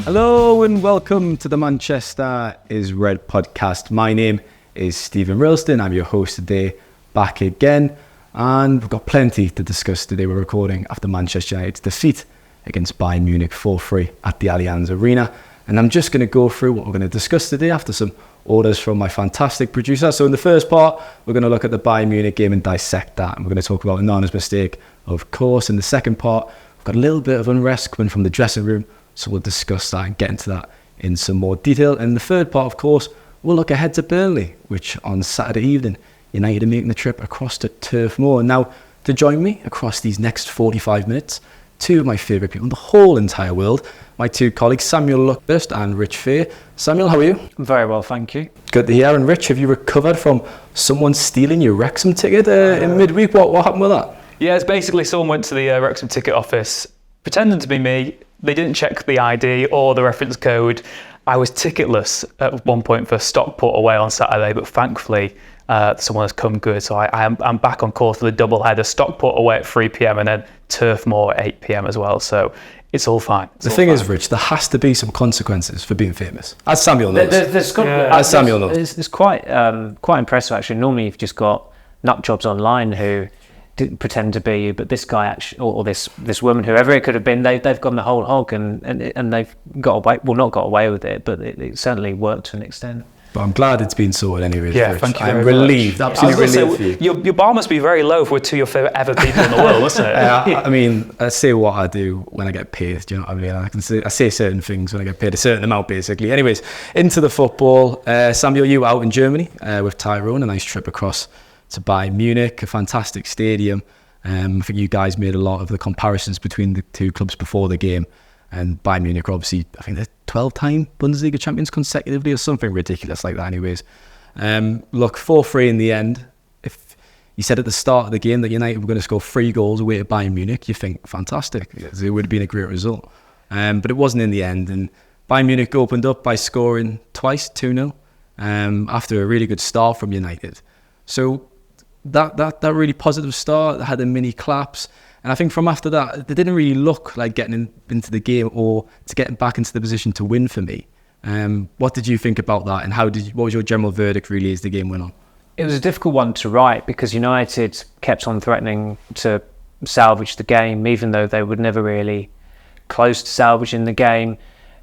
Hello and welcome to the Manchester is Red podcast. My name is Steven Railston. I'm your host today, back again. And we've got plenty to discuss today. We're recording after Manchester United's defeat against Bayern Munich 4-3 at the Allianz Arena. And I'm just going to go through what we're going to discuss today after some orders from my fantastic producer. So in the first part, we're going to look at the Bayern Munich game and dissect that. And we're going to talk about Onana's mistake, of course. In the second part, we've got a little bit of unrest coming from the dressing room. So we'll discuss that and get into that in some more detail. And in the third part, of course, we'll look ahead to Burnley, which on Saturday evening, United are making the trip across to Turf Moor. Now, to join me across these next 45 minutes, two of my favourite people in the whole entire world, my two colleagues, Samuel Luckhurst and Rich Fay. Samuel, how are you? I'm very well, thank you. Good to hear. And Rich, have you recovered from someone stealing your Wrexham ticket in midweek? What happened with that? Yeah, it's basically someone went to the Wrexham ticket office pretending to be me. They didn't check the ID or the reference code. I was ticketless at one point for Stockport away on Saturday, but thankfully someone has come good. So I'm back on course for the double header. Stockport away at 3 p.m. and then Turf Moor at 8 p.m. as well. So it's all fine. The thing is, Rich, there has to be some consequences for being famous. As Samuel knows. As Samuel knows. It's quite impressive, actually. Normally you've just got nut jobs online who didn't pretend to be you, but this guy actually, or this woman, whoever it could have been, they've gone the whole hog and they've got away. Well, not got away with it, but it certainly worked to an extent. But I'm glad it's been sorted anyways. Yeah, Rich. thank you. I'm relieved, absolutely relieved for you. Your bar must be very low if we're two of your favourite ever people in the world, isn't it? I mean, I say what I do when I get paid. Do you know what I mean? I say certain things when I get paid a certain amount, basically. Anyways, into the football. Samuel, you out in Germany with Tyrone, a nice trip across to Bayern Munich, a fantastic stadium. I think you guys made a lot of the comparisons between the two clubs before the game, and Bayern Munich are obviously, I think they're 12-time Bundesliga champions consecutively or something ridiculous like that anyways. Look, 4-3 in the end. If you said at the start of the game that United were going to score 3 goals away at Bayern Munich, you think, fantastic. It would have been a great result. But it wasn't in the end, and Bayern Munich opened up by scoring twice, 2-0, after a really good start from United. So that really positive start had a mini collapse, and I think from after that they didn't really look like getting into the game or to getting back into the position to win for me. What did you think about that, and what was your general verdict really as the game went on? It was a difficult one to write because United kept on threatening to salvage the game, even though they were never really close to salvaging the game.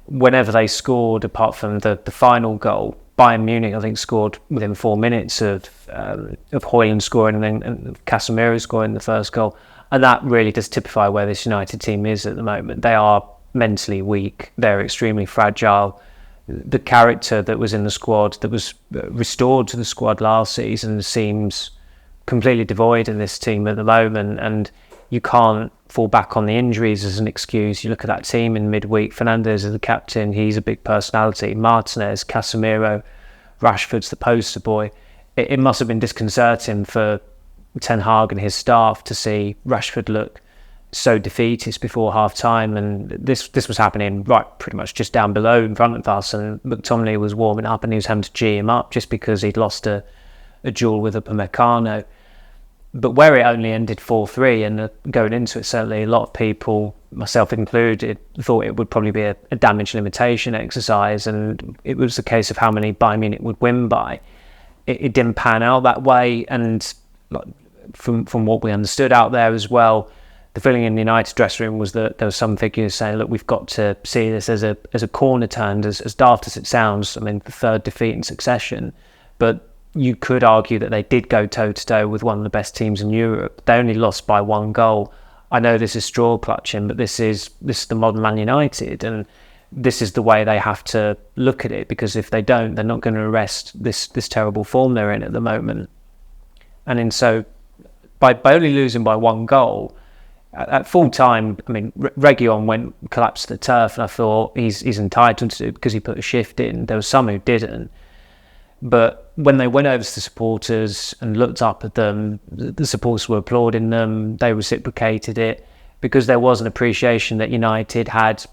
Whenever they scored, apart from the final goal, Bayern Munich, I think, scored within 4 minutes of Højlund scoring and Casemiro scoring the first goal. And that really does typify where this United team is at the moment. They are mentally weak. They're extremely fragile. The character that was in the squad, that was restored to the squad last season, seems completely devoid in this team at the moment. And you can't fall back on the injuries as an excuse. You look at that team in midweek. Fernandes is the captain. He's a big personality. Martinez, Casemiro, Rashford's the poster boy. It must have been disconcerting for Ten Hag and his staff to see Rashford look so defeatist before half-time. And this was happening right pretty much just down below in front of us. And McTominay was warming up and he was having to G him up just because he'd lost a duel with Upamecano. But where it only ended 4-3, and going into it, certainly a lot of people, myself included, thought it would probably be a damage limitation exercise, and it was a case of how many Bayern Munich would win by. It didn't pan out that way, and from what we understood out there as well, the feeling in the United dressing room was that there were some figures saying, look, we've got to see this as a corner turn, as daft as it sounds. I mean, the third defeat in succession, but you could argue that they did go toe-to-toe with one of the best teams in Europe. They only lost by 1 goal. I know this is straw clutching, but this is the modern Man United, and this is the way they have to look at it, because if they don't, they're not going to arrest this terrible form they're in at the moment. And so by only losing by 1 goal, at full time, I mean, Reguilon collapsed to the turf, and I thought he's entitled to it because he put a shift in. There were some who didn't. But when they went over to the supporters and looked up at them, the supporters were applauding them. They reciprocated it because there was an appreciation that United had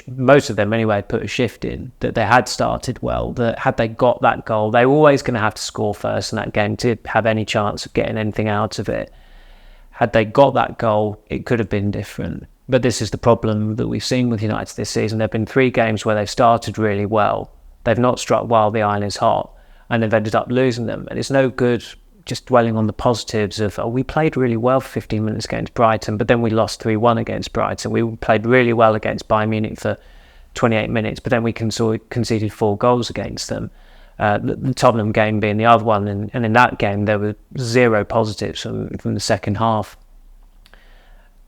most of them anyway, had put a shift in, that they had started well, that had they got that goal, they were always going to have to score first in that game to have any chance of getting anything out of it. Had they got that goal, it could have been different. But this is the problem that we've seen with United this season. There have been 3 games where they've started really well. They've not struck while the iron is hot, and they've ended up losing them. And it's no good just dwelling on the positives of, we played really well for 15 minutes against Brighton, but then we lost 3-1 against Brighton. We played really well against Bayern Munich for 28 minutes, but then we conceded 4 goals against them. The Tottenham game being the other one, and in that game there were 0 positives from the second half.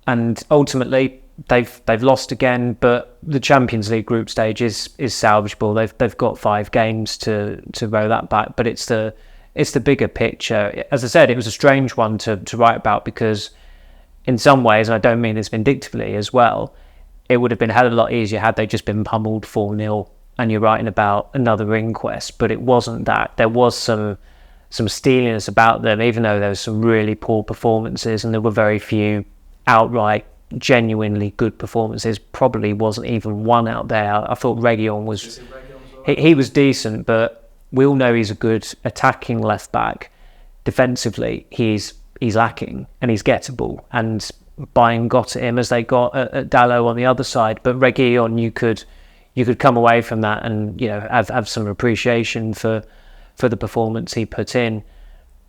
And ultimately they've lost again, but the Champions League group stage is salvageable. They've got 5 games to row that back, but it's the bigger picture. As I said, it was a strange one to write about, because in some ways, and I don't mean this vindictively as well, it would have been a hell of a lot easier had they just been pummeled 4-0 and you're writing about another inquest. But it wasn't that. There was some steeliness about them, even though there was some really poor performances, and there were very few outright genuinely good performances. Probably wasn't even one out there. I thought Reguilon was he was decent, but we all know he's a good attacking left back. Defensively, he's lacking, and he's gettable, and Bayern got at him as they got at Dalot on the other side. But Reguilon, you could come away from that and have some appreciation for the performance he put in.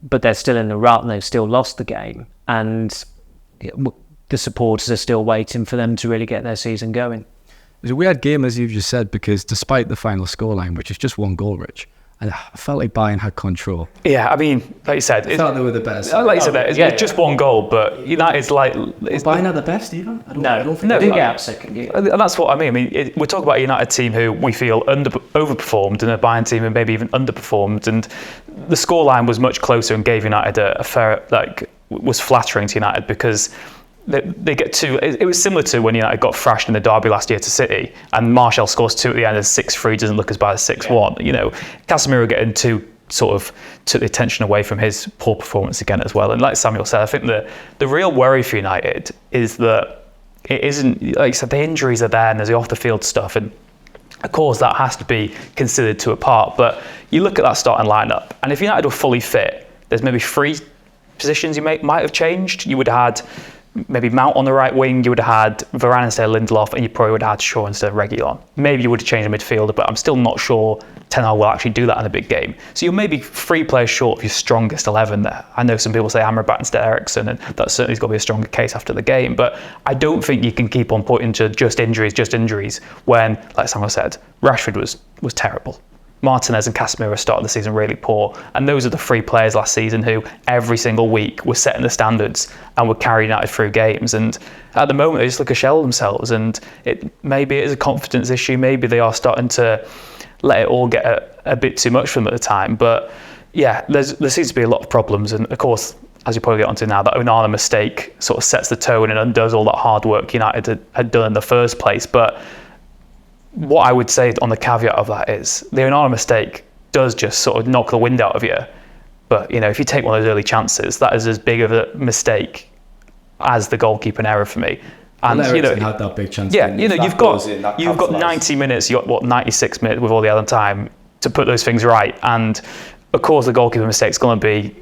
But they're still in the rut, and they've still lost the game, and the supporters are still waiting for them to really get their season going. It was a weird game, as you've just said, because despite the final scoreline, which is just 1 goal, Rich, I felt like Bayern had control. Yeah, I mean, like you said, I felt they were the best. Like you said, it's just 1 goal, but United's like... Bayern are the best, even? I don't think they did get up second. Yeah. And that's what I mean. We're talking about a United team who we feel overperformed, and a Bayern team who maybe even underperformed, and the scoreline was much closer and gave United a fair... was flattering to United, because... They get 2. It was similar to when United got thrashed in the derby last year to City, and Marshall scores 2 at the end, and 6-3 doesn't look as bad as 6-1. Casemiro getting 2 sort of took the attention away from his poor performance again as well. And like Samuel said, I think the real worry for United is that it isn't, like you said, the injuries are there and there's the off the field stuff, and of course that has to be considered to a part. But you look at that starting lineup, and if United were fully fit, there's maybe 3 positions you might have changed. You would have had maybe Mount on the right wing, you would have had Varane instead of Lindelof, and you probably would have had Shaw instead of Reguilon. Maybe you would have changed the midfielder, but I'm still not sure Ten Hag will actually do that in a big game. So you're maybe 3 players short of your strongest 11 there. I know some people say Amrabat instead of Eriksen, and that certainly has got to be a stronger case after the game, but I don't think you can keep on pointing to just injuries when, like Samuel said, Rashford was terrible. Martinez and Casemiro started the season really poor, and those are the 3 players last season who every single week were setting the standards and would carry United through games, and at the moment they just look a shell of themselves, and maybe it is a confidence issue, maybe they are starting to let it all get a bit too much for them at the time. But yeah, there seems to be a lot of problems, and of course, as you probably get onto now, that Onana mistake sort of sets the tone and undoes all that hard work United had done in the first place. But what I would say on the caveat of that is the Onana mistake does just sort of knock the wind out of you. But if you take one of those early chances, that is as big of a mistake as the goalkeeping error for me. And Eriksen had that big chance. Yeah, you've got 90 minutes, you got 96 minutes with all the other time to put those things right. And of course, the goalkeeper mistake's going to be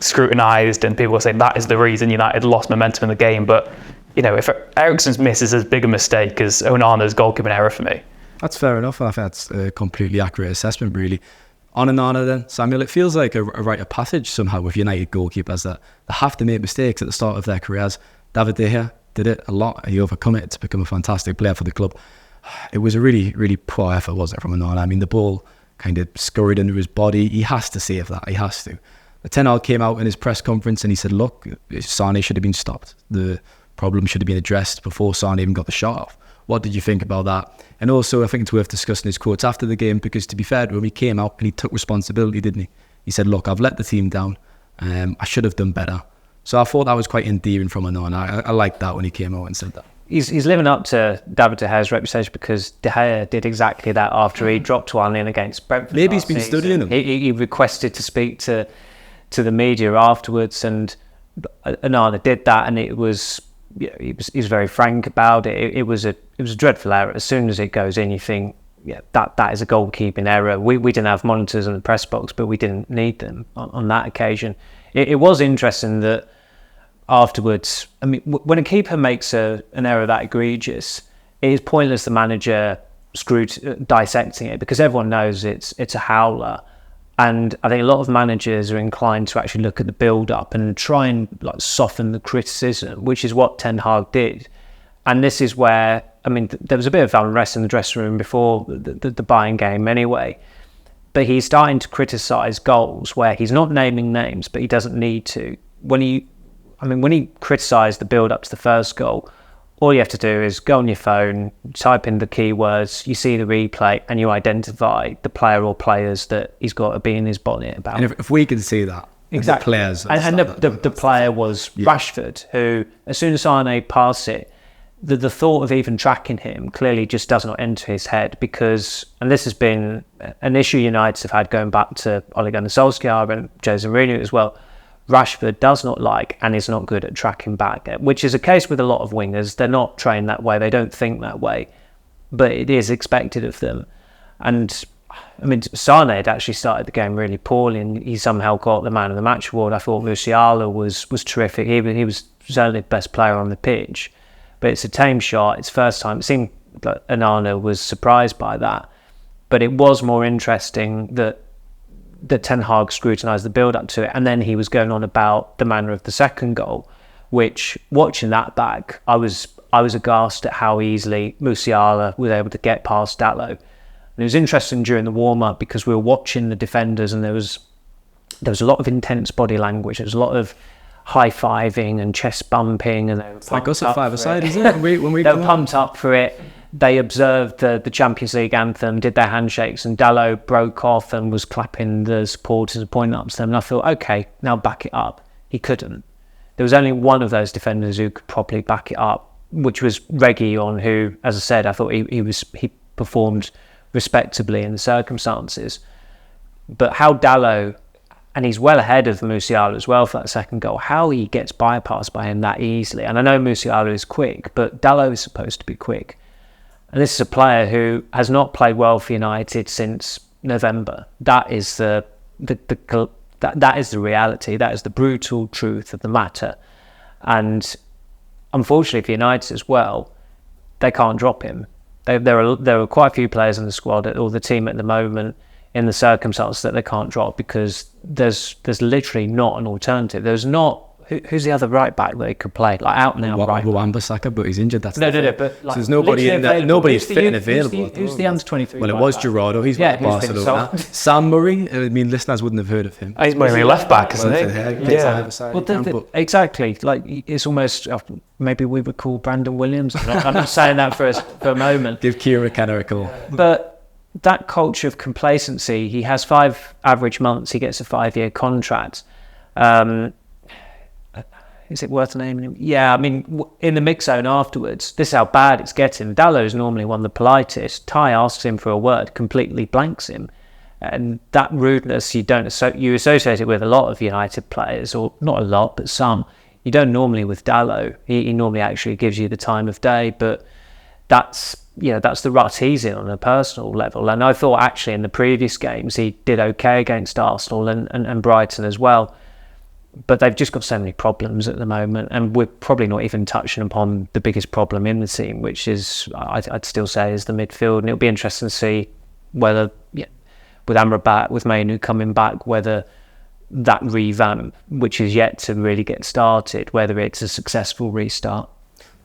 scrutinised, and people are saying that is the reason United lost momentum in the game. But if Eriksen's miss is as big a mistake as Onana's goalkeeping error for me. That's fair enough. I think that's a completely accurate assessment, really. On Onana then, Samuel, it feels like a rite of passage somehow with United goalkeepers that they have to make mistakes at the start of their careers. David De Gea did it a lot. He overcome it to become a fantastic player for the club. It was a really, really poor effort, wasn't it, from Onana? I mean, the ball kind of scurried under his body. He has to save that. He has to. The Ten Hag came out in his press conference and he said, look, Sane should have been stopped. The problem should have been addressed before Sane even got the shot off. What did you think about that? And also, I think it's worth discussing his quotes after the game, because to be fair to him, he came out and he took responsibility, didn't he? He said, look, I've let the team down. I should have done better. So I thought that was quite endearing from Onana. I liked that when he came out and said that. He's living up to David De Gea's reputation, because De Gea did exactly that after he dropped 1-0 against Brentford. Maybe he's been studying him. He requested to speak to the media afterwards, and Onana did that, and it was... he was very frank about it. It was a dreadful error. As soon as it goes in, you think, that is a goalkeeping error. We didn't have monitors in the press box, but we didn't need them on that occasion. It was interesting that afterwards, I mean, when a keeper makes an error that egregious, it is pointless the manager dissecting it, because everyone knows it's a howler. And I think a lot of managers are inclined to actually look at the build-up and try and like soften the criticism, which is what Ten Hag did. And this is where, I mean, there was a bit of unrest in the dressing room before the Bayern game anyway. But he's starting to criticise goals where he's not naming names, but he doesn't need to. When he criticised the build-up to the first goal, all you have to do is go on your phone, type in the keywords, you see the replay, and you identify the player or players that he's got to be in his bonnet about. And if we can see that, exactly. The players, the player was Rashford, who, as soon as Sane passed it, the thought of even tracking him clearly just does not enter his head, because, and this has been an issue United have had going back to Ole Gunnar Solskjaer and Jose Mourinho as well, Rashford does not like and is not good at tracking back, which is a case with a lot of wingers. They're not trained that way, they don't think that way, but it is expected of them. And I mean, Sane had actually started the game really poorly, and he somehow got the man of the match award. I thought Musiala was terrific. He was certainly the best player on the pitch, but it's a tame shot. It's first time. It seemed like Onana was surprised by that, but it was more interesting that Ten Hag scrutinised the build-up to it, and then he was going on about the manner of the second goal, which, watching that back, I was aghast at how easily Musiala was able to get past Dalot. And it was interesting during the warm-up, because we were watching the defenders, and there was a lot of intense body language. There was a lot of high-fiving and chest bumping, and they were it's like us at five-a-side, isn't it? When we they were pumped up for it. They observed the Champions League anthem, did their handshakes, and Dalot broke off and was clapping the supporters and pointing up to them. And I thought, okay, now back it up. He couldn't. There was only one of those defenders who could properly back it up, which was Reguilón, who, as I said, I thought he performed respectably in the circumstances. But how Dalot, and he's well ahead of Musiala as well for that second goal, how he gets bypassed by him that easily. And I know Musiala is quick, but Dalot is supposed to be quick. And this is a player who has not played well for United since November. That is that is the reality. That is the brutal truth of the matter. And unfortunately for United as well, they can't drop him. There are quite a few players in the squad or the team at the moment in the circumstances that they can't drop, because there's literally not an alternative. There's not. Who's the other right back that they could play? Like out now, right? Wan-Bissaka, but he's injured. That's no. But like, so there's nobody in there. Nobody's fit and available. Who's the under-23? Well, it was Gerardo. He's with Barcelona. Sam Murray. I mean, listeners wouldn't have heard of him. He's mainly left back, isn't he? Yeah. Well, exactly. Like, it's almost maybe we would call Brandon Williams. I'm not saying that for a moment. Give Kieran Kenner a call. But that culture of complacency. He has 5 average months. He gets a 5-year contract. Is it worth naming him? Yeah, I mean, in the mix zone afterwards, this is how bad it's getting. Dalot is normally one of the politest. Ty asks him for a word, completely blanks him. And that rudeness, you associate it with a lot of United players, or not a lot, but some. You don't normally with Dalot. He normally actually gives you the time of day, but that's the rut he's in on a personal level. And I thought actually in the previous games he did okay against Arsenal and Brighton as well. But they've just got so many problems at the moment, and we're probably not even touching upon the biggest problem in the team, which is, I'd still say, is the midfield. And it'll be interesting to see whether, with Amrabat, with Mainu coming back, whether that revamp, which is yet to really get started, whether it's a successful restart.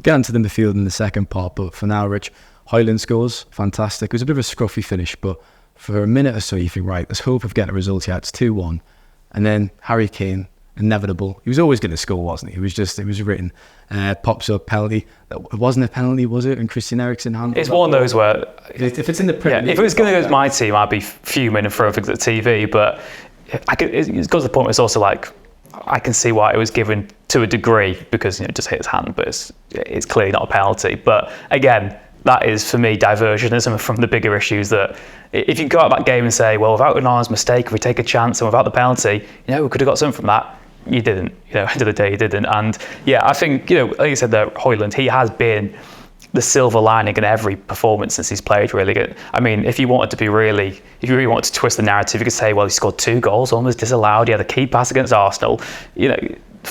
Get into the midfield in the second part, but for now, Rich, Højlund scores, fantastic. It was a bit of a scruffy finish, but for a minute or so you think, right, there's hope of getting a result here. It's 2-1, and then Harry Kane, inevitable. He was always going to score, wasn't he? It was written. Pops up penalty. It wasn't a penalty, was it? And Christian Eriksen handled It's one of those where, if it's in the Premier League, if it was going to go to my team, I'd be fuming and throwing things at the TV. But it's got to the point where it's also like, I can see why it was given to a degree, because it just hit his hand, but it's clearly not a penalty. But again, that is for me diversionism from the bigger issues. That if you go out that game and say, well, without Onana's mistake, if we take a chance and without the penalty, we could have got something from that. You didn't. End of the day, you didn't. And yeah, I think like you said, that Højlund, he has been the silver lining in every performance since he's played. Really, I mean, if you really wanted to twist the narrative, you could say, well, he scored 2 goals, almost disallowed. He had a key pass against Arsenal.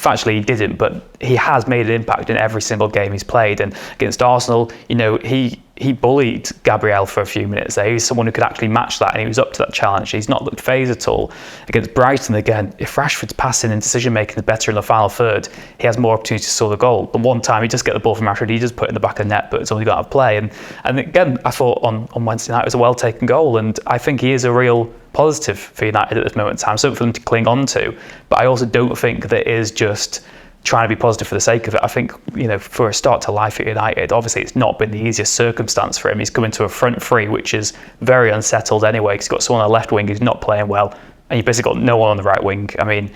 factually he didn't, but he has made an impact in every single game he's played. And against Arsenal, he bullied Gabriel for a few minutes there. He's someone who could actually match that, and he was up to that challenge. He's not looked phased at all. Against Brighton, again, if Rashford's passing and decision making is better in the final third, he has more opportunity to score the goal. The one time he just get the ball from Rashford, he just put it in the back of the net, but it's only got to play. And again, I thought on Wednesday night it was a well taken goal, and I think he is a real positive for United at this moment in time, something for them to cling on to. But I also don't think that it is just trying to be positive for the sake of it. I think, for a start to life at United, obviously it's not been the easiest circumstance for him. He's coming to a front three, which is very unsettled anyway, because he's got someone on the left wing who's not playing well, and you've basically got no one on the right wing. I mean,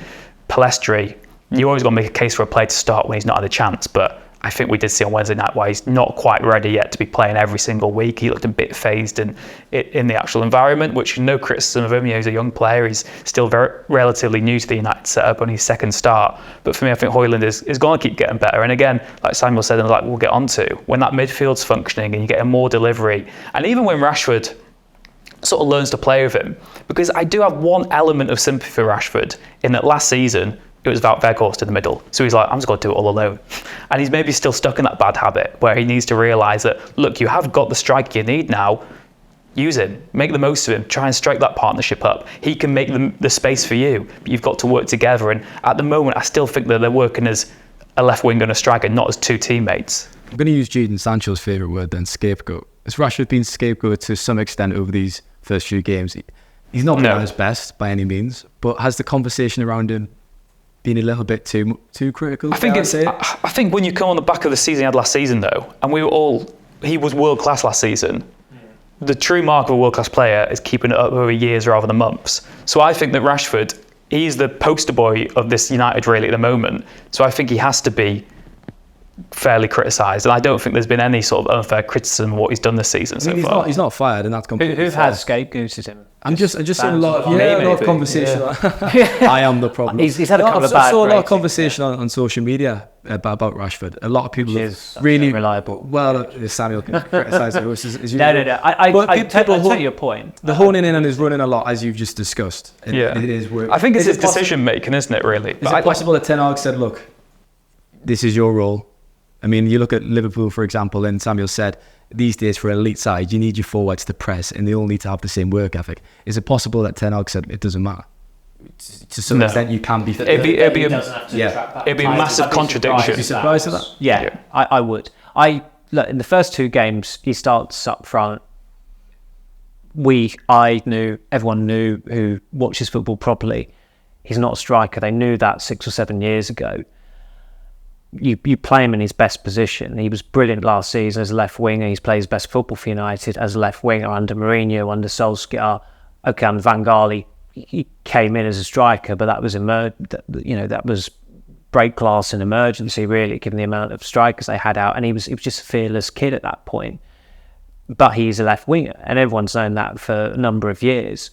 Pellistri, you always got to make a case for a player to start when he's not had a chance, but I think we did see on Wednesday night why he's not quite ready yet to be playing every single week. He looked a bit phased in the actual environment, which no criticism of him. He's a young player. He's still relatively new to the United setup on his second start. But for me, I think Højlund is going to keep getting better. And again, like Samuel said, and like we'll get on to, when that midfield's functioning and you get a more delivery, and even when Rashford sort of learns to play with him, because I do have one element of sympathy for Rashford in that last season, it was Wout Weghorst in the middle. So he's like, I'm just going to do it all alone. And he's maybe still stuck in that bad habit where he needs to realise that, look, you have got the striker you need now. Use him. Make the most of him. Try and strike that partnership up. He can make the space for you. But you've got to work together. And at the moment, I still think that they're working as a left winger and a striker, not as two teammates. I'm going to use Jadon Sancho's favourite word then, scapegoat. Has Rashford been scapegoat to some extent over these first few games? He's not been at his best by any means, but has the conversation around him been a little bit too critical? I think when you come on the back of the season he had last season though, and he was world class last season. The true mark of a world class player is keeping it up over years rather than months. So I think that Rashford, he's the poster boy of this United really at the moment. So I think he has to be fairly criticised, and I don't think there's been any sort of unfair criticism of what he's done this season so far. He's not fired, and that's completely Who has scapegoated him? I'm just seeing a lot of conversation. Yeah. I am the problem. He's had a couple of bad I saw a lot of ratings, conversation on social media about Rashford. A lot of people is really reliable. Well, Samuel can criticise it. No. I take your point. The honing in and is running a lot, as you've just discussed. It is work. I think it's his decision making, isn't it? Really. Is it possible that Ten Hag said, "Look, this is your role"? I mean, you look at Liverpool, for example, and Samuel said, these days for an elite side, you need your forwards to press and they all need to have the same work ethic. Is it possible that Ten Hag said it doesn't matter? To some extent, you can be... It'd be a massive contradiction. Are you surprised at that? Yeah. I would. Look, in the first two games, he starts up front. Everyone knew who watches football properly. He's not a striker. They knew that 6 or 7 years ago. You play him in his best position. He was brilliant last season as a left winger. He's played his best football for United as a left winger under Mourinho, under Solskjaer. Okay, under Van Gaal, he came in as a striker, but that was that was break glass and emergency, really, given the amount of strikers they had out. And he was just a fearless kid at that point. But he's a left winger, and everyone's known that for a number of years.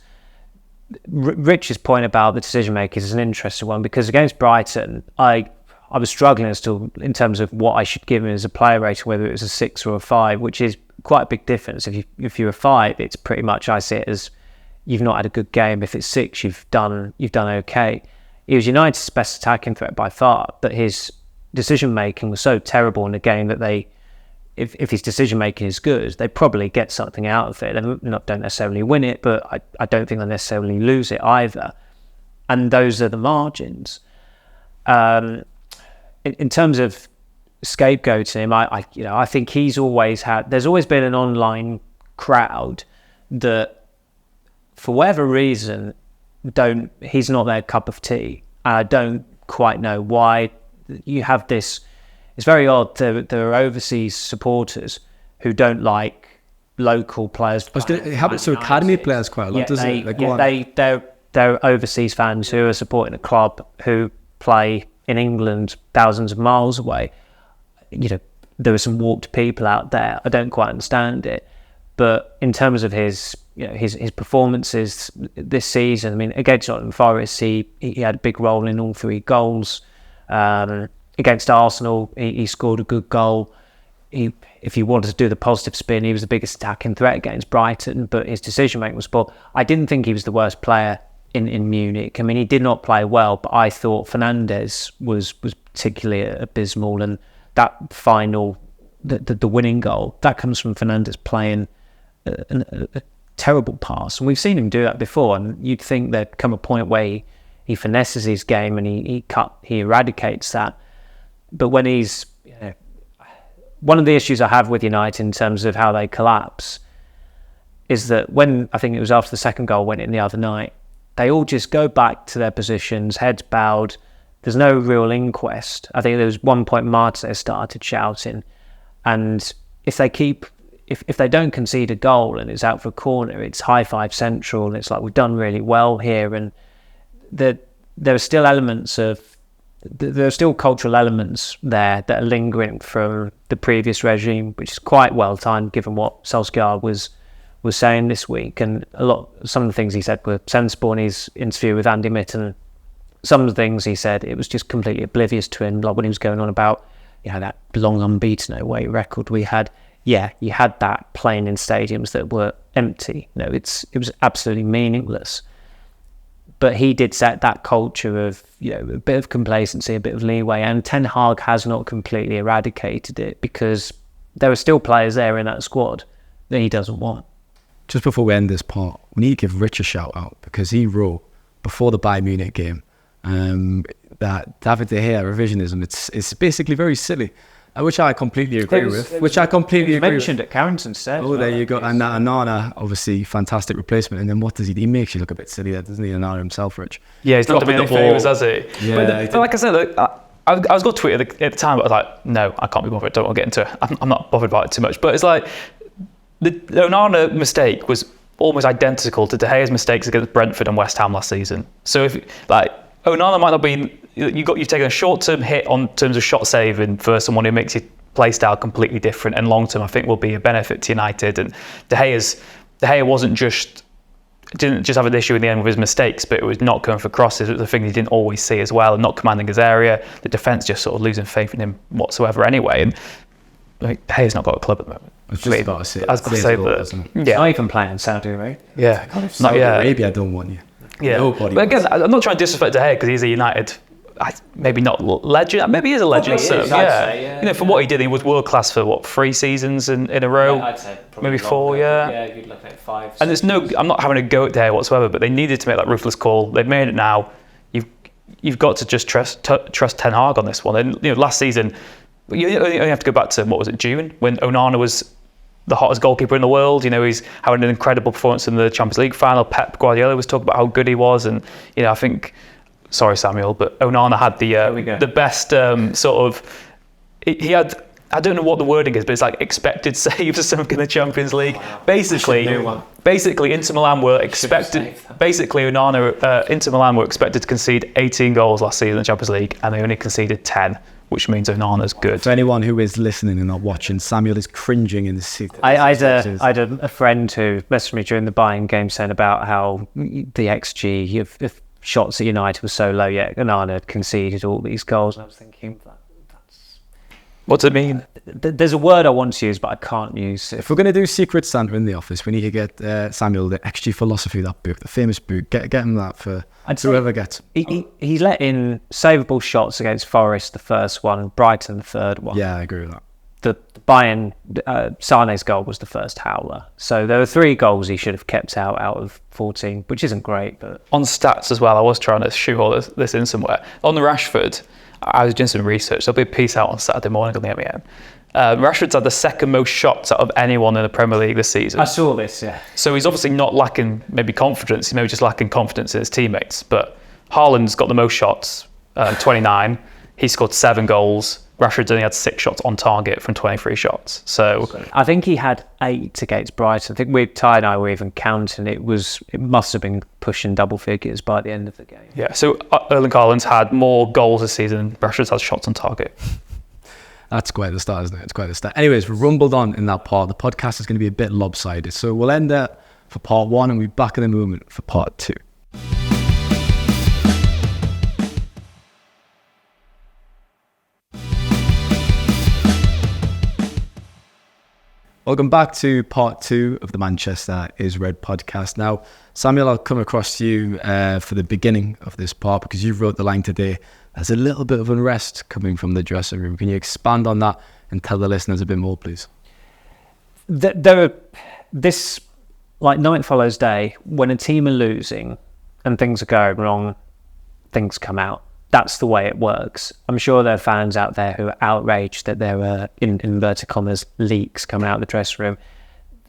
Rich's point about the decision makers is an interesting one, because against Brighton, I was struggling as to, in terms of what I should give him as a player rating, whether it was a 6 or a 5, which is quite a big difference. If you're a 5, it's pretty much, I see it as you've not had a good game. If it's 6, you've done okay. He was United's best attacking threat by far, but his decision making was so terrible in the game that if his decision making is good, they probably get something out of it. They don't necessarily win it, but I don't think they necessarily lose it either. And those are the margins. In terms of scapegoating him, I think he's always had. There's always been an online crowd that, for whatever reason, he's not their cup of tea. I don't quite know why. You have this. It's very odd. There are overseas supporters who don't like local players. It happens to academy players quite a lot, doesn't it? They're overseas fans who are supporting a club who play in England, thousands of miles away. There are some warped people out there. I don't quite understand it, but in terms of his performances this season, I mean, against Nottingham Forest, he had a big role in all 3 goals. Against Arsenal, he scored a good goal. If you wanted to do the positive spin, he was the biggest attacking threat against Brighton, but his decision making was poor. I didn't think he was the worst player in Munich. I mean, he did not play well, but I thought Fernandes was particularly abysmal, and that final, the winning goal, that comes from Fernandes playing a terrible pass, and we've seen him do that before. And you'd think there'd come a point where he finesses his game and he eradicates that. But when he's, one of the issues I have with United in terms of how they collapse is that when, I think it was after the second goal went in the other night, they all just go back to their positions, heads bowed. There's no real inquest. I think there was one point Marte started shouting, and if they don't concede a goal and it's out for a corner, it's high five central, and it's like, we've done really well here. And there are still cultural elements there that are lingering from the previous regime, which is quite well timed given what Solskjaer was saying this week. And some of the things he said were sensible in his interview with Andy Mitten. Some of the things he said, it was just completely oblivious to him, like when he was going on about that long unbeaten away record we had. Yeah, you had that playing in stadiums that were empty. It was absolutely meaningless. But he did set that culture of a bit of complacency, a bit of leeway, and Ten Hag has not completely eradicated it, because there are still players there in that squad that he doesn't want. Just before we end this part, we need to give Rich a shout out, because he wrote before the Bayern Munich game that David De Gea revisionism, it's basically very silly, which I completely agree with. Mentioned at Carrington said. Oh, there you go. And Onana, obviously, fantastic replacement. And then what does he do? He makes you look a bit silly there, doesn't he, Onana himself, Rich? Yeah, he's not doing any favours, has he? Yeah. But like I said, look, I was going to tweet at the time, but I was like, no, I can't be bothered. Don't want to get into it. I'm not bothered about it too much. But it's like, the Onana mistake was almost identical to De Gea's mistakes against Brentford and West Ham last season. So if Onana might not be, you've taken a short-term hit on terms of shot saving for someone who makes your play style completely different, and long-term I think will be a benefit to United. And De Gea didn't just have an issue in the end with his mistakes, but it was not going for crosses. It was the thing he didn't always see as well, and not commanding his area. The defence just sort of losing faith in him whatsoever anyway. And De Gea's not got a club at the moment. I was just about to say, not even playing Saudi Arabia. Yeah, Saudi Arabia, I don't want you. Yeah, but again, I'm not trying to disrespect De Gea because he's a United, maybe not legend, maybe he is a legend. For what he did, he was world class for 3 seasons in a row. Yeah, I'd say maybe 4. Yeah, you'd look at 5. And I'm not having a go at De Gea whatsoever, but they needed to make that ruthless call. They've made it now. You've got to just trust Ten Hag on this one. And last season, you only have to go back to June, when Onana was the hottest goalkeeper in the world. He's having an incredible performance in the Champions League final. Pep Guardiola was talking about how good he was, and I think, sorry Samuel, but Onana had the best sort of. He had, I don't know what the wording is, but it's like expected saves or something in the Champions League. Basically, Inter Milan were expected. Basically, Inter Milan were expected to concede 18 goals last season in the Champions League, and they only conceded 10. Which means Onana's good. For anyone who is listening and not watching, Samuel is cringing in the seat. I had a friend who messaged me during the Bayern game saying about how the XG of shots at United was so low, yet Onana had conceded all these goals. And I was thinking, that's... What's it mean? There's a word I want to use, but I can't use it. If we're going to do Secret Santa in the office, we need to get Samuel the XG philosophy, that book, the famous book. Get him that for whoever gets. He let in savable shots against Forest, the first one, Brighton, the third one. Yeah, I agree with that. The Bayern, Sane's goal was the first howler. So there were 3 goals he should have kept out of 14, which isn't great. But on stats as well, I was trying to shoot all this in somewhere. On the Rashford, I was doing some research. There'll be a piece out on Saturday morning on the MEN. Rashford's had the second most shots out of anyone in the Premier League this season. I saw this, yeah. So he's obviously not lacking maybe confidence. He's maybe just lacking confidence in his teammates. But Haaland's got the most shots, 29. He scored 7 goals. Rashford's only had 6 shots on target from 23 shots. So I think he had 8 against Brighton. I think Ty and I were even counting. It must have been pushing double figures by the end of the game. Yeah, so Erling Haaland's had more goals this season than Rashford's had shots on target. That's quite the start, isn't it? It's quite the start. Anyways, we rumbled on in that part. The podcast is going to be a bit lopsided. So we'll end there for part 1 and we'll be back in a moment for part 2. Welcome back to part 2 of the Manchester is Red podcast. Now, Samuel, I'll come across to you for the beginning of this part because you wrote the line today. There's a little bit of unrest coming from the dressing room. Can you expand on that and tell the listeners a bit more, please? There are this, like night follows day, when a team are losing and things are going wrong, things come out. That's the way it works. I'm sure there are fans out there who are outraged that there are, in inverted commas, leaks coming out of the dressing room.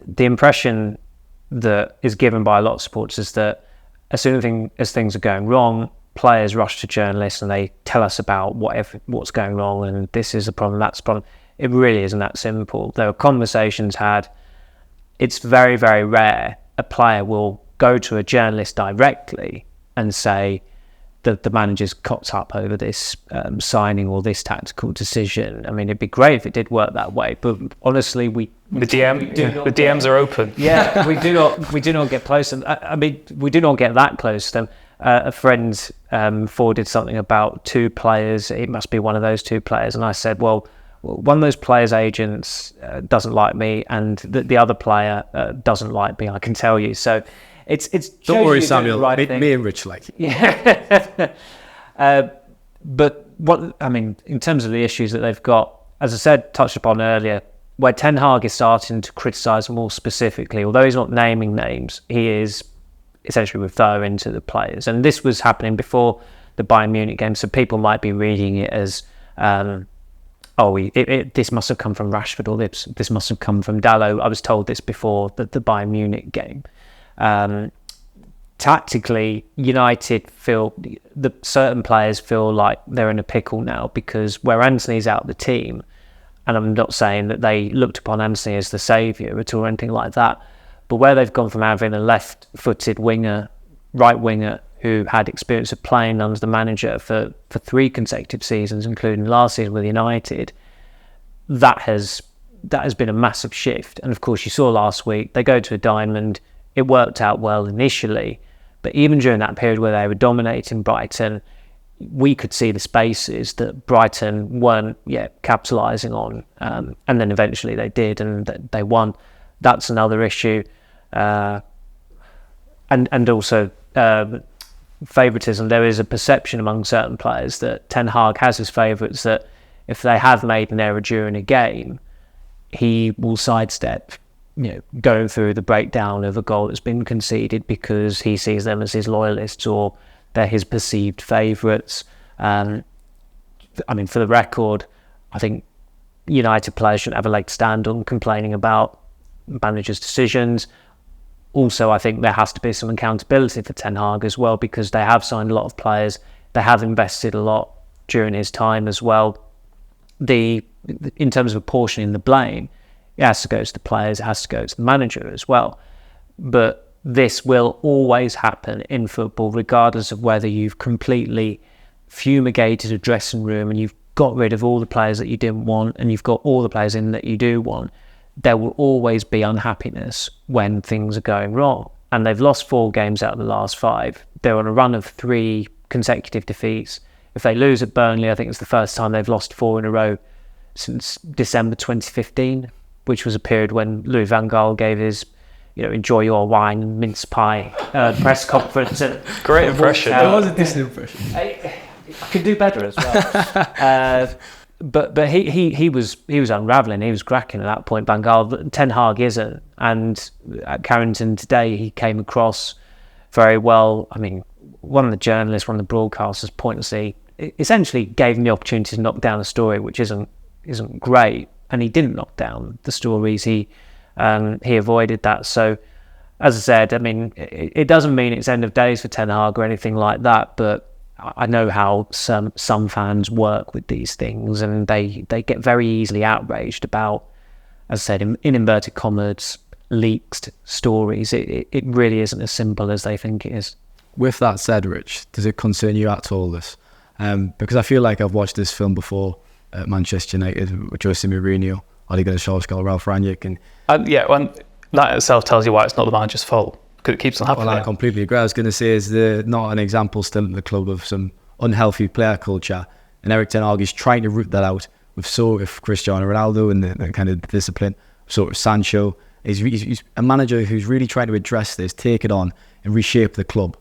The impression that is given by a lot of supporters is that as soon as things are going wrong, players rush to journalists and they tell us about what's going wrong and this is a problem, that's a problem. It really isn't that simple. There are conversations had. It's very, very rare a player will go to a journalist directly and say, the manager's cocked up over this signing or this tactical decision. I mean, it'd be great if it did work that way, but honestly, the DMs are open. Yeah, we do not get close. And I mean, we do not get that close to them. A friend forwarded something about 2 players. It must be one of those 2 players, and I said, well, one of those players' agents doesn't like me, and the other player doesn't like me. I can tell you. So. It's don't worry, Samuel. Me and Rich like you. Yeah. But in terms of the issues that they've got, as I said, touched upon earlier, where Ten Hag is starting to criticise more specifically, although he's not naming names, he is essentially referring to the players. And this was happening before the Bayern Munich game, so people might be reading it as, this must have come from Rashford, or this must have come from Dalot. I was told this before the Bayern Munich game. Tactically, United feel that certain players feel like they're in a pickle now because where Antony's out of the team, and I'm not saying that they looked upon Antony as the saviour at all or anything like that, but where they've gone from having a left-footed right winger who had experience of playing under the manager for 3 consecutive seasons, including last season with United, that has been a massive shift. And of course, you saw last week they go to a diamond. It worked out well initially, but even during that period where they were dominating Brighton, we could see the spaces that Brighton weren't yet capitalising on, and then eventually they did, and they won. That's another issue, and also favouritism. There is a perception among certain players that Ten Hag has his favourites, that if they have made an error during a game, he will sidestep going through the breakdown of a goal that's been conceded because he sees them as his loyalists or they're his perceived favourites. For the record, I think United players shouldn't have a leg to stand on complaining about managers' decisions. Also, I think there has to be some accountability for Ten Hag as well because they have signed a lot of players. They have invested a lot during his time as well. In terms of apportioning the blame, it has to go to the players, it has to go to the manager as well. But this will always happen in football, regardless of whether you've completely fumigated a dressing room and you've got rid of all the players that you didn't want and you've got all the players in that you do want. There will always be unhappiness when things are going wrong. And they've lost 4 games out of the last 5. They're on a run of 3 consecutive defeats. If they lose at Burnley, I think it's the first time they've lost 4 in a row since December 2015. Which was a period when Louis van Gaal gave his, enjoy your wine and mince pie press conference. Great impression. It was a decent impression. I could do better as well. But he was unravelling. He was cracking at that point. Van Gaal, Ten Hag isn't. And at Carrington today, he came across very well. I mean, one of the journalists, one of the broadcasters, pointlessly, essentially gave him the opportunity to knock down a story, which isn't great. And he didn't knock down the stories. He avoided that. So, as I said, I mean, it doesn't mean it's end of days for Ten Hag or anything like that. But I know how some fans work with these things, and they get very easily outraged about, as I said, in inverted commas, leaked stories. It really isn't as simple as they think it is. With that said, Rich, does it concern you at all, this? Because I feel like I've watched this film before at Manchester United with Jose Mourinho, Ole Gunnar Solskjaer, Ralph Rangnick, and that itself tells you why it's not the manager's fault because it keeps them happy. Well, I completely agree. I was going to say, is there not an example still in the club of some unhealthy player culture, and Erik ten Hag is trying to root that out with Cristiano Ronaldo and the kind of discipline sort of Sancho. He's a manager who's really trying to address this, take it on, and reshape the club.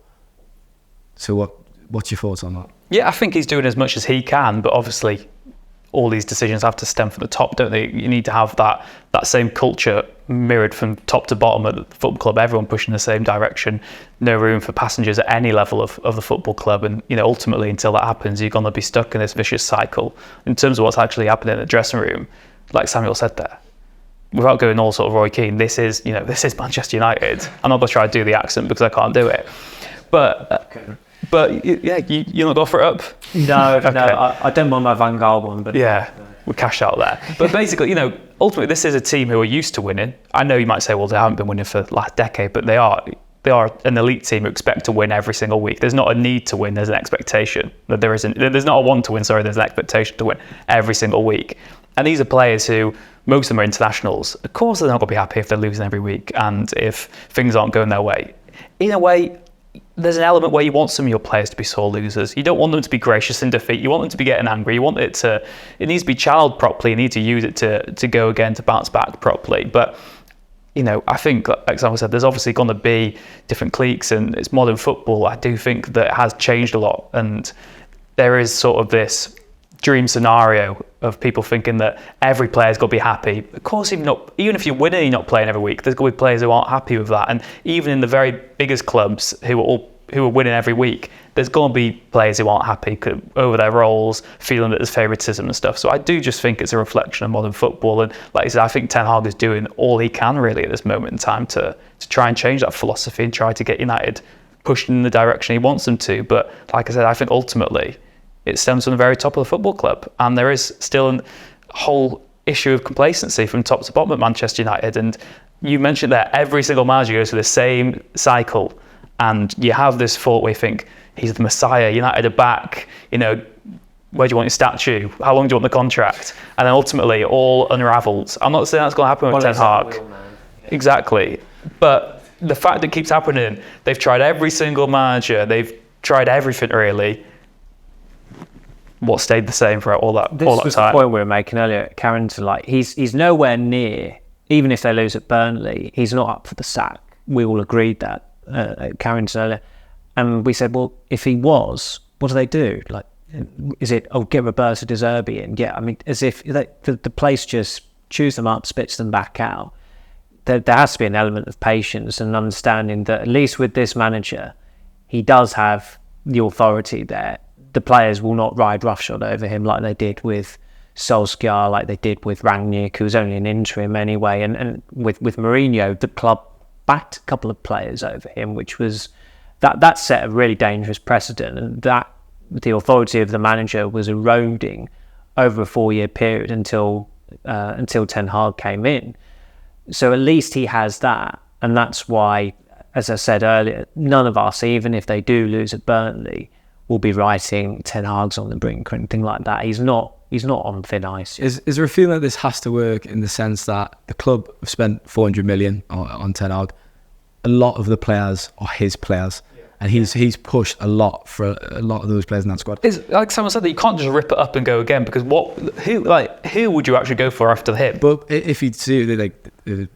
So what's your thoughts on that? Yeah, I think he's doing as much as he can, but obviously all these decisions have to stem from the top, don't they? You need to have that same culture mirrored from top to bottom at the football club, everyone pushing the same direction, no room for passengers at any level of the football club. And, ultimately, until that happens, you're going to be stuck in this vicious cycle. In terms of what's actually happening in the dressing room, like Samuel said there, without going all sort of Roy Keane, this is Manchester United. I'm not going to try to do the accent because I can't do it. But you're not going for it up? No, okay. No, I don't mind my Van Gaal one, but yeah, we cash out there. But basically, ultimately, this is a team who are used to winning. I know you might say, well, they haven't been winning for the last decade, but they are an elite team who expect to win every single week. There's not a need to win, there's an expectation. There's not a want to win, there's an expectation to win every single week. And these are players who, most of them are internationals. Of course, they're not going to be happy if they're losing every week and if things aren't going their way. In a way, there's an element where you want some of your players to be sore losers. You don't want them to be gracious in defeat. You want them to be getting angry. You want it needs to be channeled properly. You need to use it to go again, to bounce back properly. But, I think, like Samuel said, there's obviously going to be different cliques, and it's modern football. I do think that it has changed a lot, and there is sort of this dream scenario of people thinking that every player's got to be happy. Of course, even if you're winning, you're not playing every week. There's going to be players who aren't happy with that, and even in the very biggest clubs who are winning every week, there's going to be players who aren't happy over their roles, feeling that there's favouritism and stuff. So I do just think it's a reflection of modern football, and like I said, I think Ten Hag is doing all he can really at this moment in time to try and change that philosophy and try to get United pushed in the direction he wants them to. But like I said, I think ultimately it stems from the very top of the football club, and there is still a whole issue of complacency from top to bottom at Manchester United. And you mentioned that every single manager goes through the same cycle, and you have this thought where you think he's the Messiah, United are back, where do you want your statue? How long do you want the contract? And then ultimately it all unravels. I'm not saying that's going to happen with Ten Hag. Exactly. But the fact that it keeps happening, they've tried every single manager, they've tried everything really. What stayed the same throughout all that time? This was the point we were making earlier, Carrington. Like he's nowhere near. Even if they lose at Burnley, he's not up for the sack. We all agreed that at Carrington earlier, and we said, well, if he was, what do they do? Like, is it get Roberto De Zerbi in? Yeah, I mean, as if the place just chews them up, spits them back out. There has to be an element of patience and understanding that at least with this manager, he does have the authority there. The players will not ride roughshod over him like they did with Solskjaer, like they did with Rangnick, who was only an interim anyway. And with Mourinho, the club backed a couple of players over him, which was that set a really dangerous precedent. And that the authority of the manager was eroding over a 4-year period until Ten Hag came in. So at least he has that, and that's why, as I said earlier, none of us, even if they do lose at Burnley, will be writing Ten Hag's on the brink or anything like that. He's not on thin ice. Is there a feeling that this has to work in the sense that the club have spent 400 million on Ten Hag? A lot of the players are his players, and he's pushed a lot for a lot of those players in that squad. It's, like someone said, that you can't just rip it up and go again, because who would you actually go for after him? But if you see the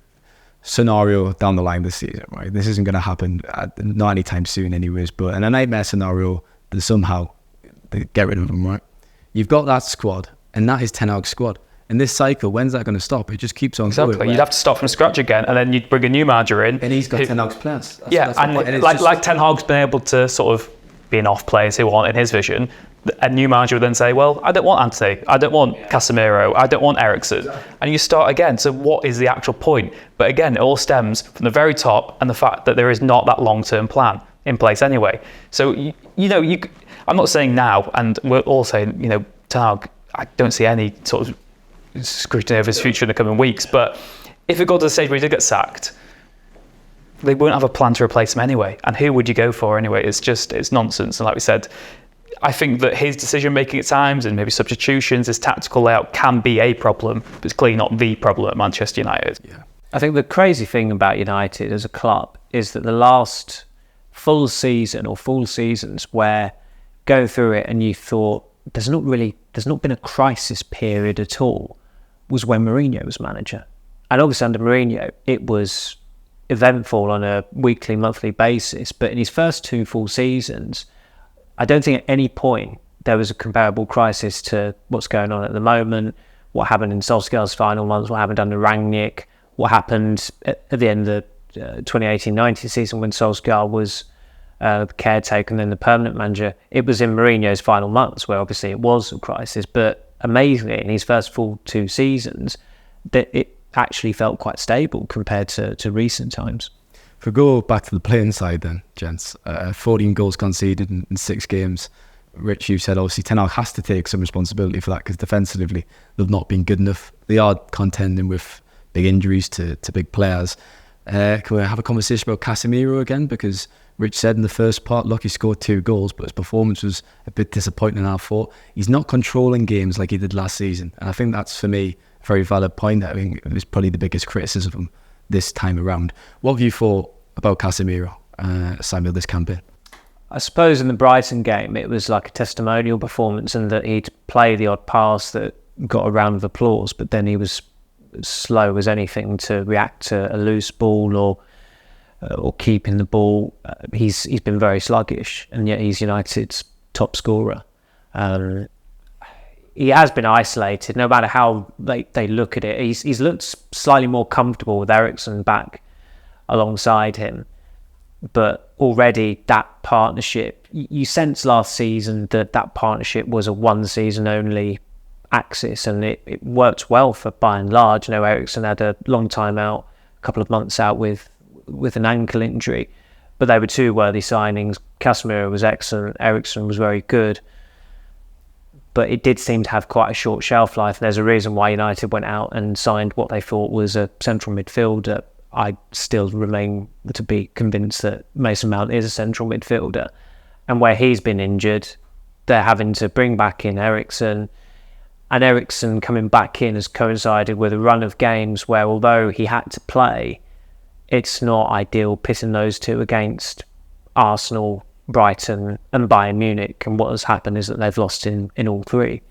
scenario down the line this season, right? This isn't going to happen not anytime soon, anyways. But in a nightmare scenario, that somehow they get rid of him, right? You've got that squad, and that is Ten Hag's squad. And this cycle, when's that going to stop? It just keeps on going. Exactly. You'd have to start from scratch again, and then you'd bring a new manager in. And he's got Ten Hag's players. Like Ten Hag's been able to sort of be an off players who want in his vision. A new manager would then say, well, I don't want Antony, I don't want Casemiro, I don't want Eriksen. And you start again. So what is the actual point? But again, it all stems from the very top and the fact that there is not that long-term plan in place anyway. So, I'm not saying now, and we're all saying, Ten Hag, I don't see any sort of scrutiny of his future in the coming weeks, but if it got to the stage where he did get sacked, they wouldn't have a plan to replace him anyway. And who would you go for anyway? It's nonsense. And like we said, I think that his decision making at times and maybe substitutions, his tactical layout can be a problem, but it's clearly not the problem at Manchester United. Yeah. I think the crazy thing about United as a club is that the last full season or full seasons where going through it and you thought there's not been a crisis period at all was when Mourinho was manager. And obviously under Mourinho, it was eventful on a weekly, monthly basis. But in his first 2 full seasons, I don't think at any point there was a comparable crisis to what's going on at the moment, what happened in Solskjaer's final months, what happened under Rangnick, what happened at the end of the 2018-19 season when Solskjaer was the caretaker and then the permanent manager. It was in Mourinho's final months where obviously it was a crisis, but amazingly in his first full 2 seasons, that it actually felt quite stable compared to recent times. If we go back to the playing side then, gents, 14 goals conceded in 6 games. Rich, you said obviously Ten Hag has to take some responsibility for that because defensively they've not been good enough. They are contending with big injuries to big players. Can we have a conversation about Casemiro again? Because Rich said in the first part, look, he scored 2 goals, but his performance was a bit disappointing, I thought. He's not controlling games like he did last season. And I think that's, for me, a very valid point. I think it was probably the biggest criticism of him this time around. What have you thought about Casemiro, Samuel, this campaign? I suppose in the Brighton game, it was like a testimonial performance and that he'd play the odd pass that got a round of applause, but then he was slow as anything to react to a loose ball or keeping the ball. He's been very sluggish, and yet he's United's top scorer. He has been isolated, no matter how they look at it. He's looked slightly more comfortable with Eriksen back alongside him. But already that partnership, you sense last season that partnership was a 1-season only axis, and it worked well for by and large. You know, Eriksen had a long time out, a couple of months out with an ankle injury, but they were 2 worthy signings. Casemiro was excellent, Eriksen was very good, but it did seem to have quite a short shelf life. There's a reason why United went out and signed what they thought was a central midfielder. I still remain to be convinced that Mason Mount is a central midfielder, and where he's been injured, they're having to bring back in Eriksen, and Eriksen coming back in has coincided with a run of games where, although he had to play, it's not ideal pitting those 2 against Arsenal, Brighton and Bayern Munich, and what has happened is that they've lost in all 3,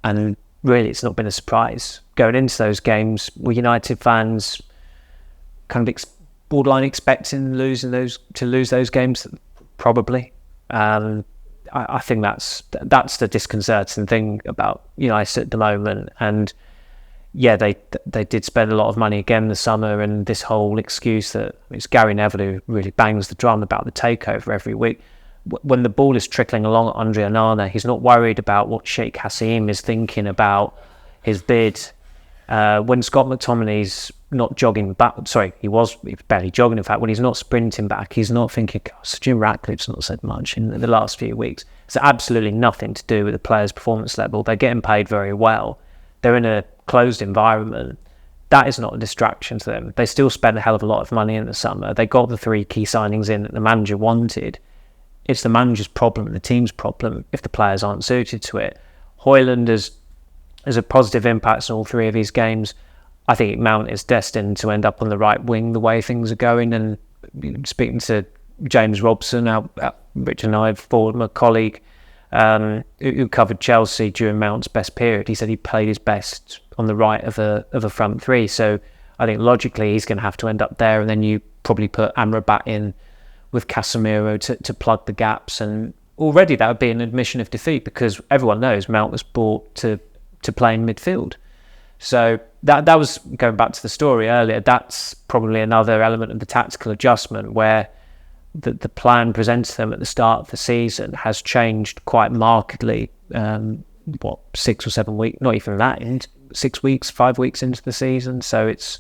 and really it's not been a surprise. Going into those games, were United fans kind of borderline expecting to lose those games? Probably. I think that's the disconcerting thing about United at the moment. And yeah, they did spend a lot of money again this summer, and this whole excuse that it's Gary Neville who really bangs the drum about the takeover every week. When the ball is trickling along at Andre Onana, he's not worried about what Sheikh Hassim is thinking about his bid. When Scott McTominay's not jogging back, he was barely jogging. In fact, when he's not sprinting back, he's not thinking, Sir Jim Ratcliffe's not said much in the last few weeks. It's absolutely nothing to do with the players' performance level. They're getting paid very well. They're in a closed environment. That is not a distraction to them. They still spent a hell of a lot of money in the summer. They got the 3 key signings in that the manager wanted. It's the manager's problem and the team's problem if the players aren't suited to it. Højlund has a positive impact on all 3 of his games. I think Mount is destined to end up on the right wing the way things are going. And speaking to James Robson, Rich and I, former colleague who covered Chelsea during Mount's best period, he said he played his best on the right of a front 3. So I think logically he's going to have to end up there, and then you probably put Amrabat in with Casemiro to plug the gaps. And already that would be an admission of defeat, because everyone knows Mount was brought to play in midfield. So that was, going back to the story earlier, that's probably another element of the tactical adjustment, where the plan presented to them at the start of the season has changed quite markedly. 6 or 7 weeks, not even that, in 6 weeks, 5 weeks into the season. So it's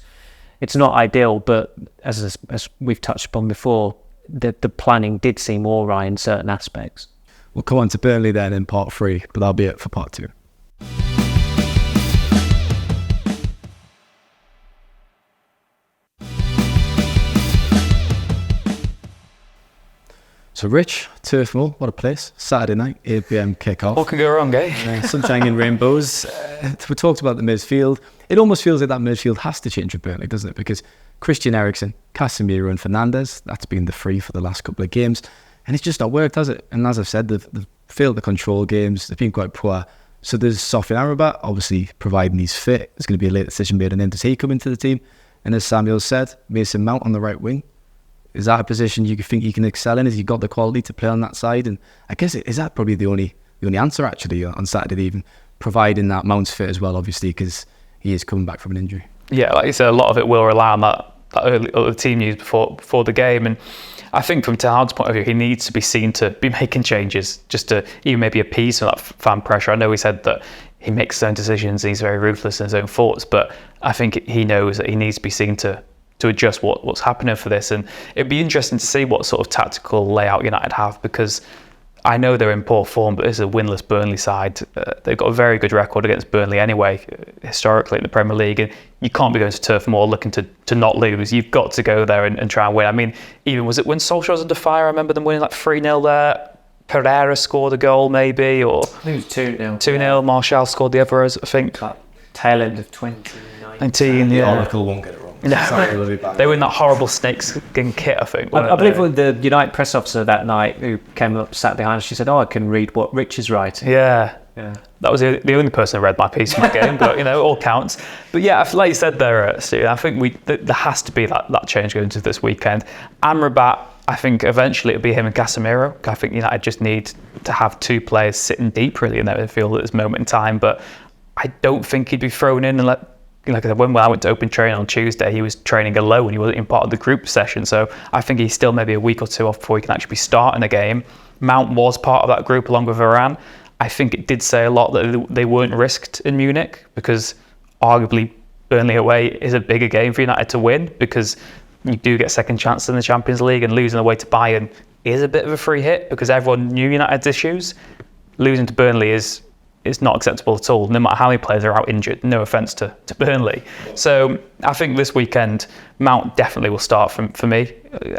not ideal, but as we've touched upon before, the planning did seem awry in certain aspects. We'll come on to Burnley then in part 3, but that'll be it for part 2. So Rich, Turf Moor, what a place. Saturday night, 8 p.m. kick-off. What could go wrong, eh? Sunshine and rainbows. We talked about the midfield. It almost feels like that midfield has to change with Burnley, doesn't it? Because Christian Eriksen, Casemiro and Fernandes, that's been the 3 for the last couple of games. And it's just not worked, has it? And as I've said, they've failed to control games. They've been quite poor So there's Sofian Amrabat, obviously providing he's fit. There's going to be a late decision made on him. Does he come into the team? And as Samuel said, Mason Mount on the right wing. Is that a position you think he can excel in? Has he got the quality to play on that side? And I guess, is that probably the only answer actually on Saturday even, providing that Mount's fit as well, obviously, because he is coming back from an injury. Yeah, like you said, a lot of it will rely on that early team news before the game. And I think from Ten Hag's point of view, he needs to be seen to be making changes just to even maybe appease some of that fan pressure. I know he said that he makes his own decisions and he's very ruthless in his own thoughts, but I think he knows that he needs to be seen to adjust what's happening for this. And it'd be interesting to see what sort of tactical layout United have, because I know they're in poor form, but this is a winless Burnley side. They've got a very good record against Burnley anyway, historically in the Premier League. And you can't be going to Turf Moor looking to not lose. You've got to go there and try and win. I mean, even was it when Solskjaer was under fire? I remember them winning like 3-0 there. Pereira scored a goal maybe, or I think it was 2-0. 2-0. Marshall scored the other, I think. Tail end of 2019. 19, yeah. Oracle won't get it wrong. No. They were in that horrible snakeskin kit, I think. I believe with the United press officer that night who came up, sat behind us, she said, I can read what Rich is writing. Yeah. That was the only person who read my piece from the game, but it all counts. But yeah, like you said there, Steve, I think there has to be that change going into this weekend. Amrabat, I think eventually it'll be him and Casemiro. I think United just need to have two players sitting deep really in their midfield at this moment in time, but I don't think he'd be thrown in and like I said, when I went to open training on Tuesday, he was training alone. He wasn't even part of the group session. So I think he's still maybe a week or two off before he can actually be starting a game. Mount was part of that group along with Varane. I think it did say a lot that they weren't risked in Munich, because arguably Burnley away is a bigger game for United to win, because you do get second chances in the Champions League, and losing away to Bayern is a bit of a free hit because everyone knew United's issues. Losing to Burnley is not acceptable at all, no matter how many players are out injured. No offence to Burnley. So I think this weekend, Mount definitely will start for me.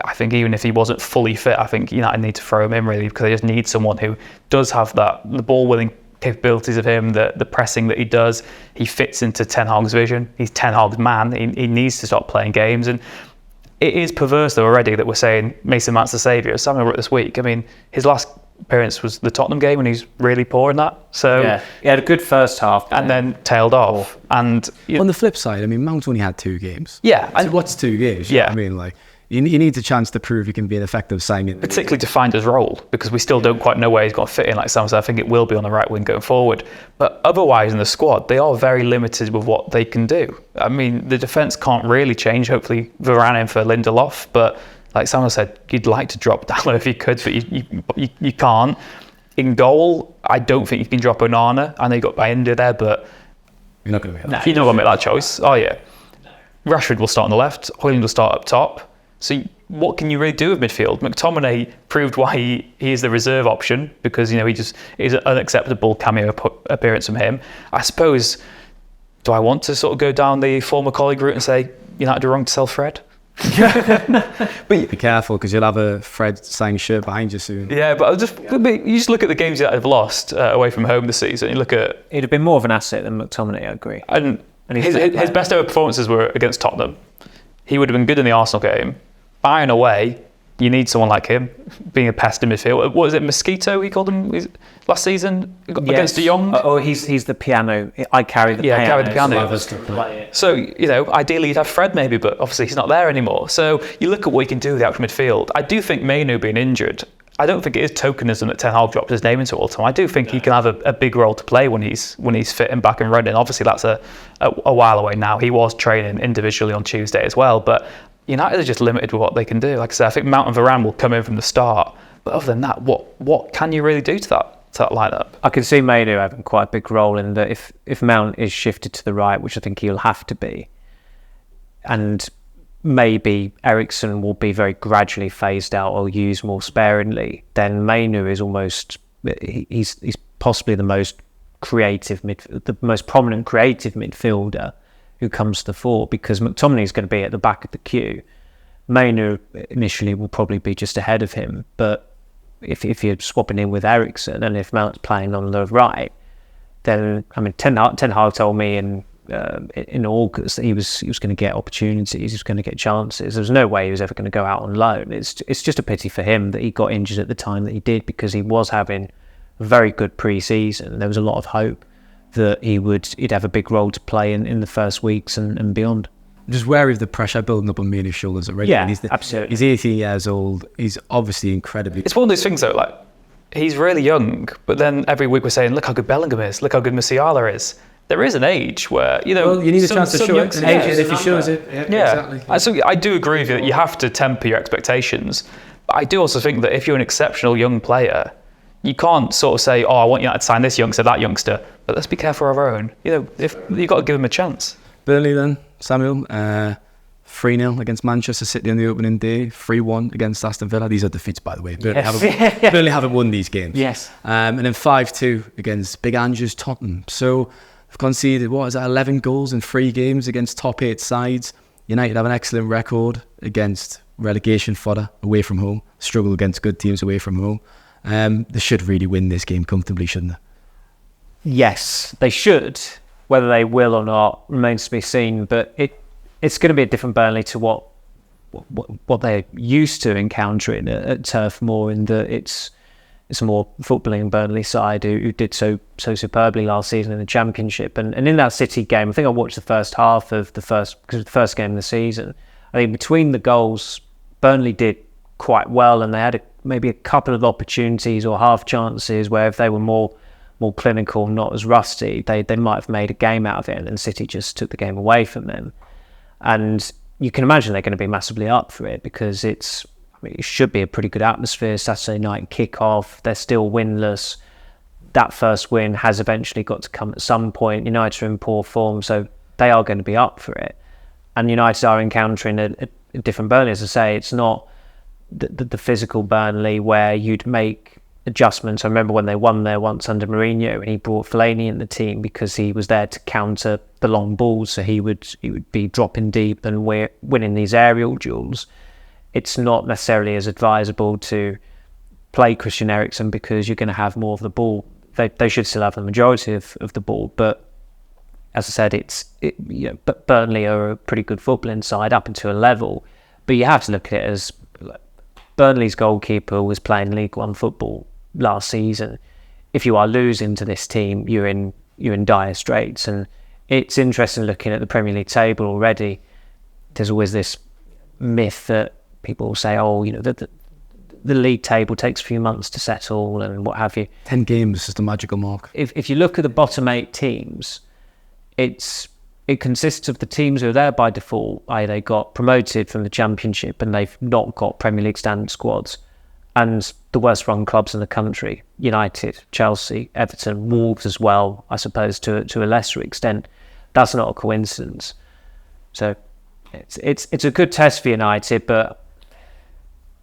I think even if he wasn't fully fit, I think United need to throw him in really, because they just need someone who does have the ball-winning capabilities of him, the pressing that he does. He fits into Ten Hag's vision. He's Ten Hag's man. He needs to start playing games. And it is perverse though already that we're saying Mason Mount's the saviour. Samuel wrote this week, I mean, his last appearance was the Tottenham game when he's really poor in that. So yeah, he had a good first half and then tailed off. And on the flip side, I mean, Mount only had 2 games. Yeah, so what's 2 games? Yeah, I mean, like you need a chance to prove you can be an effective signing, particularly to find his role, because we still don't quite know where he's going to fit in. Like Sam said, I think it will be on the right wing going forward. But otherwise, in the squad, they are very limited with what they can do. I mean, the defence can't really change. Hopefully, Varane in for Lindelof, but like Samuel said, you'd like to drop Dallo if you could, but you can't. In goal, I don't think you can drop Onana. I know you got Bayindir there, but you're not going to make that. You're not going to make that choice. Oh yeah, Rashford will start on the left. Højlund will start up top. So what can you really do with midfield? McTominay proved why he is the reserve option, because he just is an unacceptable cameo appearance from him. I suppose, do I want to sort of go down the former colleague route and say United are wrong to sell Fred? But be careful, because you'll have a Fred signed shirt behind you soon. Yeah, but you just look at the games that have lost away from home this season. You look at, he'd have been more of an asset than McTominay, I agree. And his best ever performances were against Tottenham. He would have been good in the Arsenal game. Bayern away, you need someone like him, being a pest in midfield. What was it, Mosquito he called him last season against De Jong? Oh, he's the piano. I carry the piano. Yeah, carry the piano. So, ideally you'd have Fred maybe, but obviously he's not there anymore. So you look at what he can do with the actual midfield. I do think Mainu being injured, I don't think it is tokenism that Ten Hag dropped his name into all the time. I do think he can have a big role to play when he's fit and back and running. Obviously that's a while away now. He was training individually on Tuesday as well, but United are just limited with what they can do. Like I said, I think Mount and Varane will come in from the start. But other than that, what can you really do to that lineup? I can see Mainu having quite a big role in that. If Mount is shifted to the right, which I think he'll have to be, and maybe Eriksen will be very gradually phased out or used more sparingly, then Mainu is he's possibly the most prominent creative midfielder who comes to the fore, because McTominay is going to be at the back of the queue. Mainu initially will probably be just ahead of him, but if you're swapping in with Eriksen and if Mount's playing on the right, then Ten Hag told me in August that he was going to get opportunities, he was going to get chances. There was no way he was ever going to go out on loan. It's just a pity for him that he got injured at the time that he did, because he was having a very good pre-season. There was a lot of hope. that he'd have a big role to play in the first weeks and beyond. I'm just wary of the pressure building up on Main's shoulders already. Yeah, And absolutely. He's 18 years old. He's obviously incredibly... It's one of those things though, like, he's really young, but then every week we're saying, look how good Bellingham is, look how good Musiala is. There is an age where, Well, you need a chance to show it. And if he shows it, exactly. So I do agree with you that you have to temper your expectations. But I do also think that if you're an exceptional young player, you can't sort of say, oh, I want you to sign this youngster, that youngster. But let's be careful of our own. If you've got to give him a chance. Burnley then, Samuel, 3-0 against Manchester City on the opening day, 3-1 against Aston Villa. These are defeats, by the way. Burnley haven't won these games. Yes. And then 5-2 against Big Andrew's Tottenham. So they've conceded, 11 goals in 3 games against top 8 sides. United have an excellent record against relegation fodder away from home, struggle against good teams away from home. They should really win this game comfortably, shouldn't they? Yes, they should. Whether they will or not remains to be seen. But it's going to be a different Burnley to what they're used to encountering at Turf Moor, in that it's a more footballing Burnley side who did so superbly last season in the Championship. And in that City game, I think I watched the first half of because it was the first game of the season. I think between the goals, Burnley did quite well, and they had maybe a couple of opportunities or half chances where if they were more clinical, not as rusty, they might have made a game out of it, and then City just took the game away from them. And you can imagine they're going to be massively up for it, because it should be a pretty good atmosphere. Saturday night kick-off, they're still winless. That first win has eventually got to come at some point. United are in poor form, so they are going to be up for it. And United are encountering a different Burnley. As I say, it's not the physical Burnley where you'd make adjustments. I remember when they won there once under Mourinho, and he brought Fellaini in the team because he was there to counter the long balls, so he would be dropping deep and winning these aerial duels. It's not necessarily as advisable to play Christian Eriksen because you're going to have more of the ball. They should still have the majority of the ball, but as I said, but Burnley are a pretty good footballing side up into a level. But you have to look at it as Burnley's goalkeeper was playing League One football last season. If you are losing to this team, you're in dire straits. And it's interesting looking at the Premier League table already. There's always this myth that people say, the league table takes a few months to settle and what have you. 10 games is the magical mark. If you look at the bottom 8 teams, it consists of the teams who are there by default, i.e. they got promoted from the Championship and they've not got Premier League standard squads, and the worst run clubs in the country: United, Chelsea, Everton, Wolves as well, I suppose to a lesser extent. That's not a coincidence. So it's a good test for United, but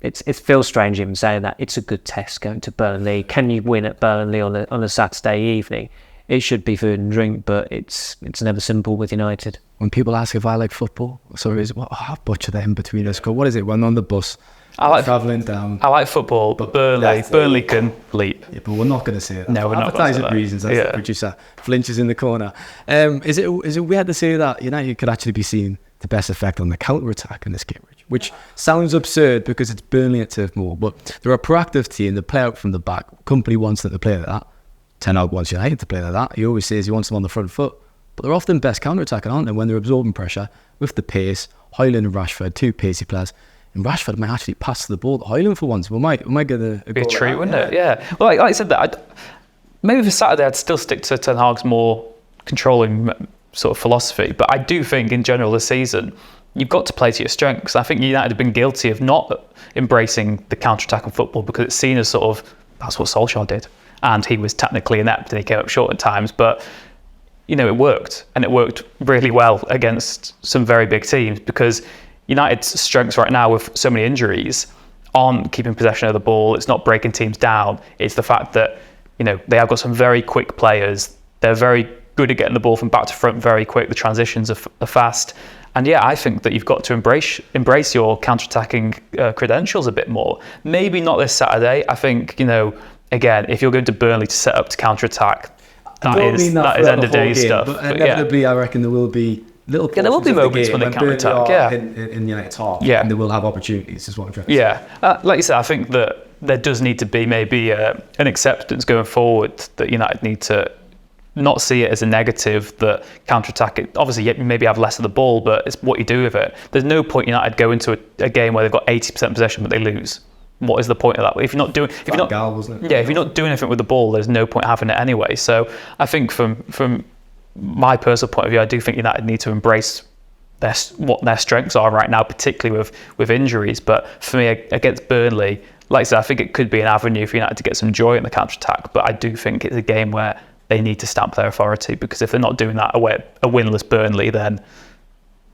it feels strange even saying that. It's a good test going to Burnley. Can you win at Burnley on a Saturday evening? It should be food and drink, but it's never simple with United. When people ask if I like football, I butcher the in between us. What is it? When on the bus, travelling down. I like football, but Burnley can leap. Yeah, but we're not going to say that. No, we're not. Advertising reasons. That's the producer flinches in the corner. Is it weird to say that United could actually be seen the best effect on the counter-attack in this game, which sounds absurd because it's Burnley at Turf Moor, but they're a proactive team. They play out from the back. Company wants them to play like that. Ten Hag wants United to play like that. He always says he wants them on the front foot, but they're often best counter-attacking, aren't they, when they're absorbing pressure with the pace. Hoyland and Rashford, 2 pacey players, and Rashford might actually pass the ball to Hoyland for once. We might get a be a treat, wouldn't it? Yeah. Well, like I said, that maybe for Saturday I'd still stick to Ten Hag's more controlling sort of philosophy, but I do think in general this season you've got to play to your strengths. I think United have been guilty of not embracing the counter-attacking football because it's seen as sort of, that's what Solskjaer did. And he was technically inept and he came up short at times, but it worked, and it worked really well against some very big teams, because United's strengths right now with so many injuries aren't keeping possession of the ball, it's not breaking teams down, it's the fact that they have got some very quick players, they're very good at getting the ball from back to front very quick, the transitions are fast, and I think that you've got to embrace your counter-attacking credentials a bit more. Maybe not this Saturday. I think again, if you're going to Burnley to set up to counter-attack, that is end of day stuff. But inevitably, I reckon there will be little there will be moments when they counter-attack. In United's half, and they will have opportunities, is what I'm trying to say. Yeah, like you said, I think that there does need to be maybe an acceptance going forward that United need to not see it as a negative that counter-attack it. Obviously, you maybe have less of the ball, but it's what you do with it. There's no point United go into a game where they've got 80% possession but they lose. What is the point of that? If you're not doing, if you're not doing anything with the ball, there's no point having it anyway. So I think from my personal point of view, I do think United need to embrace what their strengths are right now, particularly with injuries. But for me, against Burnley, like I said, I think it could be an avenue for United to get some joy in the counter-attack. But I do think it's a game where they need to stamp their authority, because if they're not doing that away a winless Burnley, then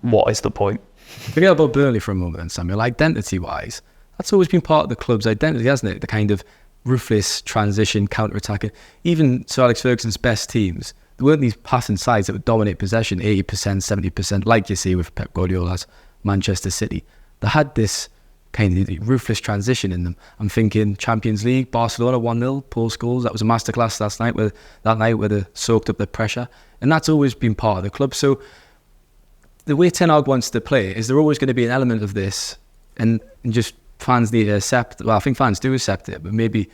what is the point? Forget about Burnley for a moment then, Samuel. Identity-wise, that's always been part of the club's identity, hasn't it? The kind of ruthless transition, counter-attacking. Even Sir Alex Ferguson's best teams, there weren't these passing sides that would dominate possession 80%, 70%, like you see with Pep Guardiola's Manchester City. They had this kind of ruthless transition in them. I'm thinking Champions League, Barcelona 1-0, Paul Scholes. That was a masterclass last night, where they soaked up the pressure. And that's always been part of the club. So the way Ten Hag wants to play is there always going to be an element of this, and just fans need to accept. Well, I think fans do accept it, but maybe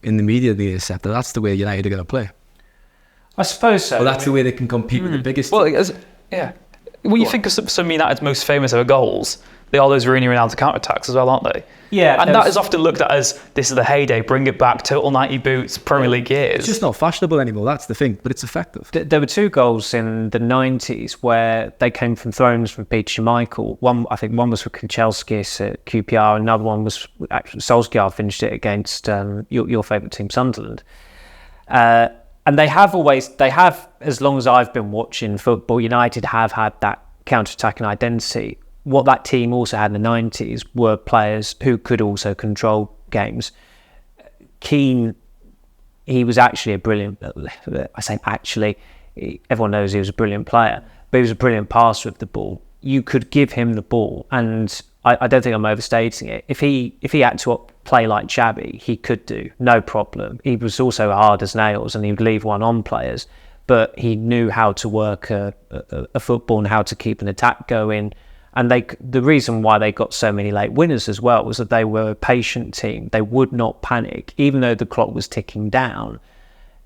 in the media they accept that that's the way United are going to play. I suppose so. Well, that's the way they can compete with the biggest. Well, when you think of some United's most famous ever goals, they are those really renowned counter-attacks as well, aren't they? Yeah. And that is often looked at as, this is the heyday, bring it back, total 90 boots, Premier League years. It's just not fashionable anymore, that's the thing, but it's effective. There were two goals in the 90s where they came from throws from Peter Schmeichel. I think one was for Kanchelskis at QPR, another one was actually Solskjaer finished it against your favourite team, Sunderland. And they have, as long as I've been watching football, United have had that counter-attacking identity. What that team also had in the 90s were players who could also control games. Keane, he was actually a brilliant, I say actually, everyone knows he was a brilliant player, but he was a brilliant passer of the ball. You could give him the ball, and I don't think I'm overstating it. If he had to play like Xabi, he could do, no problem. He was also hard as nails, and he would leave one on players, but he knew how to work a football and how to keep an attack going. And the reason why they got so many late winners as well was that they were a patient team. They would not panic. Even though the clock was ticking down,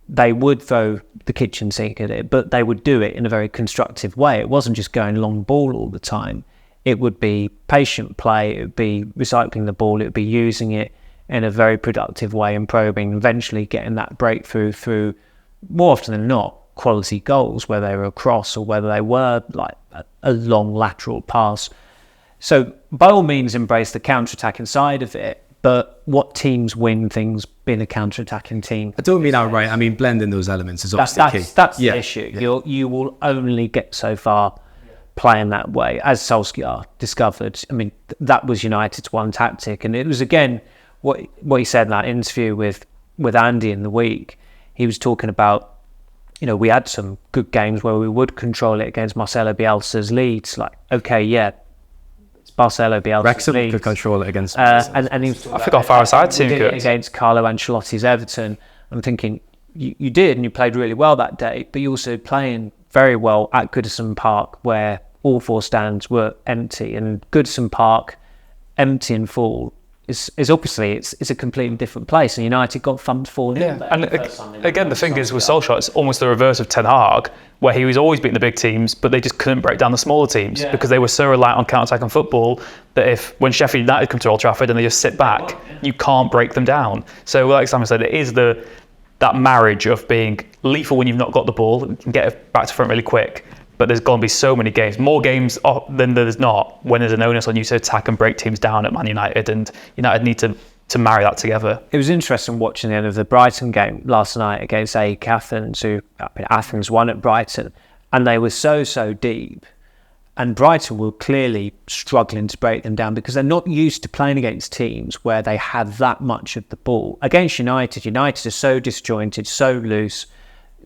they would throw the kitchen sink at it, but they would do it in a very constructive way. It wasn't just going long ball all the time. It would be patient play. It would be recycling the ball. It would be using it in a very productive way and probing, eventually getting that breakthrough through, more often than not, quality goals, whether they were a cross or whether they were like a long lateral pass. So by all means embrace the counter-attacking side of it, but what teams win things being a counter-attacking team? I don't mean outright, I mean blending those elements is obviously key. That's the issue. Yeah. You will only get so far playing that way, as Solskjaer discovered. I mean, that was United's one tactic, and it was again what he said in that interview with Andy in the week. He was talking about, we had some good games where we would control it against Marcelo Bielsa's Leeds. Like, okay, yeah, it's Marcelo Bielsa's Wrexham Leeds. could control it against and he was I think our far side team could. Against Carlo Ancelotti's Everton. I'm thinking, you did, and you played really well that day, but you also playing very well at Goodison Park, where all four stands were empty, and Goodison Park, empty and full, is obviously it's a completely different place, and United got thumped 4-0. Yeah, and again, the thing is with Solskjaer, it's almost the reverse of Ten Hag, where he was always beating the big teams, but they just couldn't break down the smaller teams because they were so reliant on counter-attacking football that when Sheffield United come to Old Trafford and they just sit back, you can't break them down. So like Simon said, it is that marriage of being lethal when you've not got the ball, you can get it back to front really quick, but there's going to be so many games, more games than there's not, when there's an onus on you to attack and break teams down at Man United, and United need to marry that together. It was interesting watching the end of the Brighton game last night against AEK Athens, Athens won at Brighton, and they were so deep, and Brighton were clearly struggling to break them down because they're not used to playing against teams where they have that much of the ball. Against United are so disjointed, so loose.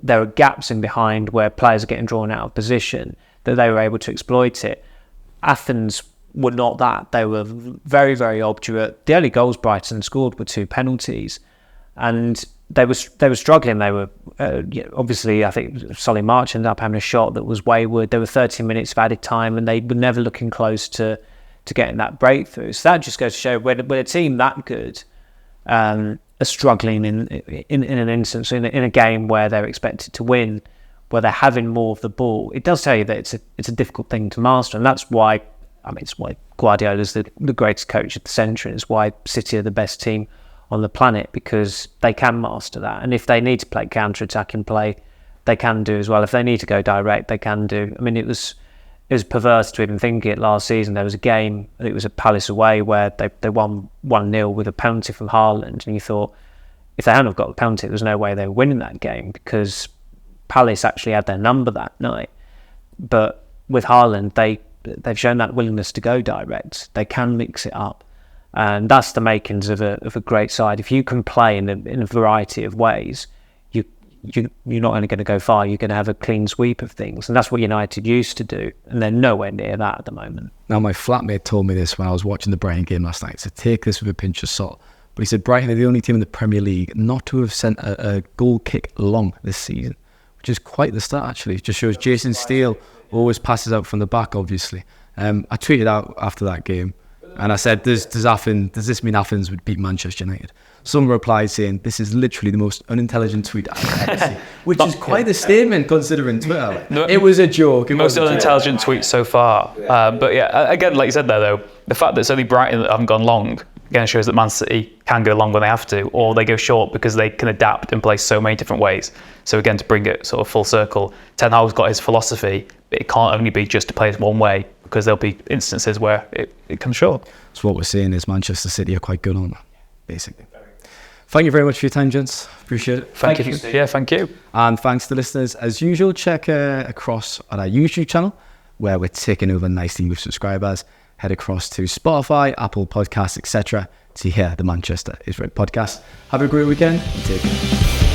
There are gaps in behind where players are getting drawn out of position that they were able to exploit it. Athens were not that. They were very, very obdurate. The only goals Brighton scored were 2 penalties, and they were struggling. They were obviously, I think Solly March ended up having a shot that was wayward. There were 13 minutes of added time, and they were never looking close to getting that breakthrough. So that just goes to show when a team that good are struggling in an instance in a game where they're expected to win, where they're having more of the ball, it does tell you that it's a difficult thing to master. And that's why, it's why Guardiola's the greatest coach of the century. It's why City are the best team on the planet, because they can master that. And if they need to play counter-attacking play, they can do as well. If they need to go direct, they can do. It was perverse to even think it last season. There was a game, I think it was at Palace away, where they won 1-0 with a penalty from Haaland, and you thought, if they hadn't have got the penalty, there was no way they were winning that game, because Palace actually had their number that night. But with Haaland, they've shown that willingness to go direct. They can mix it up, and that's the makings of a great side. If you can play in a variety of ways, you're not only going to go far, you're going to have a clean sweep of things. And that's what United used to do, and they're nowhere near that at the moment. Now, my flatmate told me this when I was watching the Brighton game last night, so take this with a pinch of salt. But he said Brighton are the only team in the Premier League not to have sent a goal kick long this season, which is quite the stat, actually. It just shows Jason Steele always passes out from the back, obviously. I tweeted out after that game, and I said, does this mean Athens would beat Manchester United? Some replied saying, this is literally the most unintelligent tweet I've ever seen, which is quite a statement considering Twitter. It was a joke. Most unintelligent tweet so far. But yeah, again, like you said there though, the fact that it's only Brighton that haven't gone long, again shows that Man City can go long when they have to, or they go short because they can adapt and play so many different ways. So again, to bring it sort of full circle, Ten Hag's got his philosophy, but it can't only be just to play it one way, because there'll be instances where it comes short. So what we're saying is Manchester City are quite good on that, basically. Thank you very much for your time, gents. Appreciate it. Thank you. Yeah, thank you. And thanks to listeners. As usual, check across at our YouTube channel, where we're taking over nicely with subscribers. Head across to Spotify, Apple Podcasts, etc. to hear the Manchester is Red podcast. Have a great weekend and take care.